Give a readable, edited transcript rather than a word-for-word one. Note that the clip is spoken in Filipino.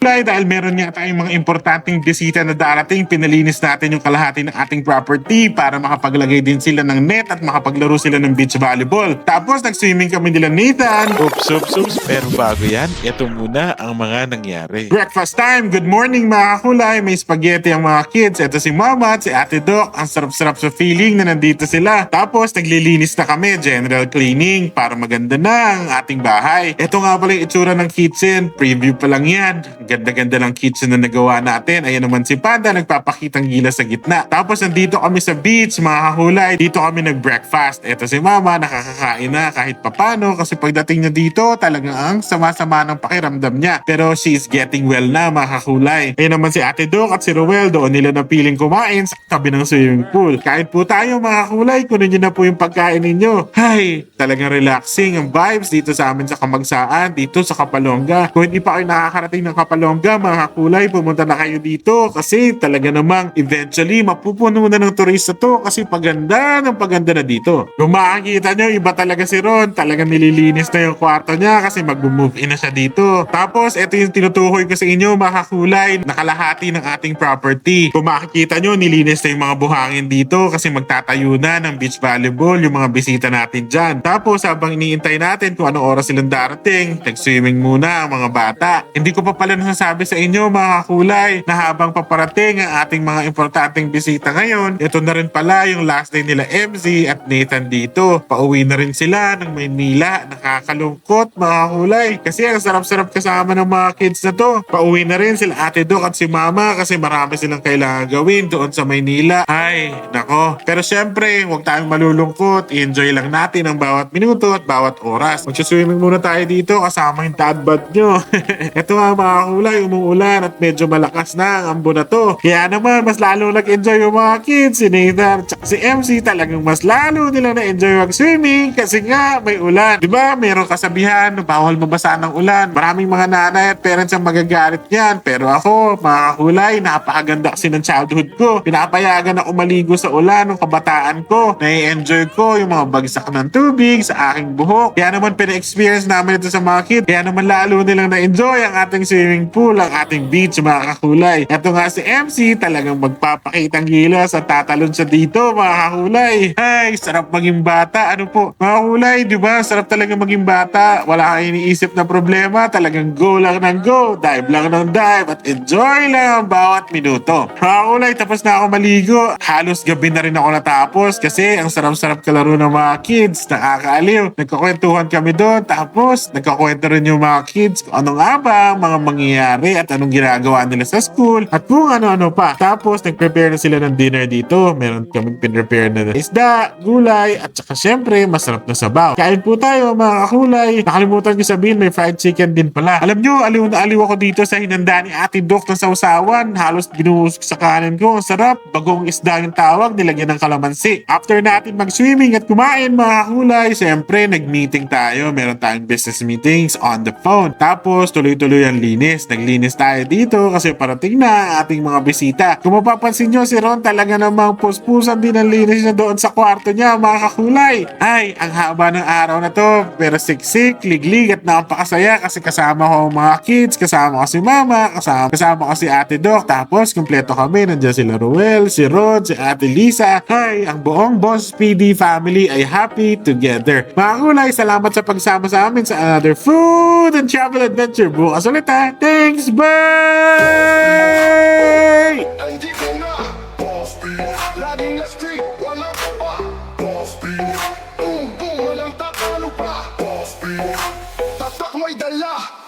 Dahil meron nga tayong mga importanteng bisita na darating, pinalinis natin yung kalahati ng ating property para makapaglagay din sila ng net at makapaglaro sila ng beach volleyball. Tapos nag-swimming kami nila Nathan. Oops. Pero bago yan, ito muna ang mga nangyari. Breakfast time! Good morning mga kakulay! May spaghetti ang mga kids. Ito si Mama at si Ate Doc. Ang sarap-sarap sa feeling na nandito sila. Tapos naglilinis na kami, general cleaning para maganda na ang ating bahay. Ito nga pala yung itsura ng kitchen. Preview pa lang yan. Ganda-ganda ng kitchen na nagawa natin. Ayan naman si Panda, nagpapakitang gila sa gitna. Tapos nandito kami sa beach, mga kahulay. Dito kami nag-breakfast. Ito si Mama, nakakakain na kahit papano kasi pagdating niya dito, talagang ang sama-sama ng pakiramdam niya. Pero she's getting well na, mga kahulay. Ayan naman si Ate Doc at si Roel, doon nila napiling kumain sa tabi ng swimming pool. Kain po tayo, mga kahulay. Kunin niyo na po yung pagkain ninyo. Hay, talagang relaxing ang vibes dito sa amin sa Kamagsaan, dito sa Kapalonga. Kung hindi pa kayo nakakarating ng Kapalonga, mga kulay, pumunta na kayo dito kasi talaga namang eventually mapupuno na ng turista to kasi paganda na dito. Kung makikita nyo, iba talaga si Ron, talagang nililinis na yung kwarto niya kasi mag-move in na siya dito. Tapos ito yung tinutukoy ko sa inyo, mga kulay, nakalahati ng ating property. Kung makikita nyo, nilinis na yung mga buhangin dito kasi magtatayo na ng beach volleyball yung mga bisita natin dyan. Tapos habang iniintay natin kung anong oras silang darating, nag-swimming muna ang mga bata. Hindi ko pa pala nasasabi sa inyo, mga kulay, na habang paparating ang ating mga importanteng bisita ngayon, ito na rin pala yung last day nila MZ at Nathan dito. Pauwi na rin sila ng Maynila. Nakakalungkot, mga kulay, kasi ang sarap-sarap kasama ng mga kids na to. Pauwi na rin sila Ate Doc at si Mama kasi marami silang kailangan gawin doon sa Maynila. Ay, nako. Pero syempre, huwag tayong malulungkot. I-enjoy lang natin ang bawat minuto at bawat oras. Magsiswimming muna tayo dito kasama yung tadbad nyo. Ito nga, mga kulay, umuulan at medyo malakas na ang ambon na to. Kaya naman, mas lalo nag-enjoy yung mga kids. Si Nathan at si MC talagang mas lalo nila na-enjoy mag-swimming kasi nga may ulan. Diba, meron kasabihan, bawal mabasa ng ulan. Maraming mga nanay at parents ang magagalit niyan. Pero ako, mga kulay, napakaganda kasi ng childhood ko. Pinapayagan ako maligo sa ulan ng kabataan ko. Nai-enjoy ko yung mga bagsak ng tubig sa aking buhok. Kaya naman pina-experience namin ito sa mga kids. Kaya naman lalo nilang na-enjoy ang ating swimming pool, ang ating beach, mga kakulay. Ito nga si MC, talagang magpapakitang gilas at tatalon siya dito, mga kakulay. Ay, sarap maging bata. Ano po, mga kulay, di ba? Sarap talaga maging bata. Wala kang iniisip na problema. Talagang go lang ng go, dive lang ng dive, at enjoy lang ang bawat minuto. Mga kulay, tapos na ako maligo. Halos gabi na rin ako natapos kasi ang sarap-sarap kalaro ng mga kids. Nakakaaliw. Nagkakwentuhan kami doon. Tapos, nagkakwento rin yung mga kids kung ano nga ba ang mga mangyayari at anong ginagawa nila sa school at kung ano-ano pa. Tapos, nag-prepare na sila ng dinner dito. Meron kaming pinrepare na isda, gulay, at saka syempre, masarap na sabaw. Kain po tayo, mga kakulay. Nakalimutan ko sabihin, may fried chicken din pala. Alam nyo, aliw na aliw ako dito sa hinanda ni Ate Doc na sausawan. Halos binuhos sa kanin ko. Ang sarap. Bagong isda yung tawag, nilagyan ng kalamansi. After natin mag-swimming at kumain, mga kakulay, syempre, nag-meeting tayo. Meron tayong business meetings on the phone. Tapos, tuloy-tuloy ang linis. Naglinis tayo dito kasi parating na ang ating mga bisita. Kung mapapansin nyo, si Ron talaga namang puspusan din ang linis niya doon sa kwarto niya, mga kakulay. Ay, ang haba ng araw na to. Pero siksik, liglig at napakasaya kasi kasama ko ang mga kids, kasama ko si Mama, kasama ko si Ate Doc. Tapos, kumpleto kami. Nandiyan sila Roel, si Rod, si Ate Lisa. Ay, ang buong Boss PD family ay happy together. Mga kulay, salamat sa pagsama sa amin sa another food and travel adventure. Bukas ulit ha. Thanks, bye! Hindi ko na Boss B, laging na street, walang pa. Boss B, boom boom, walang tatalo pa. Boss B, tatak mo'y dala.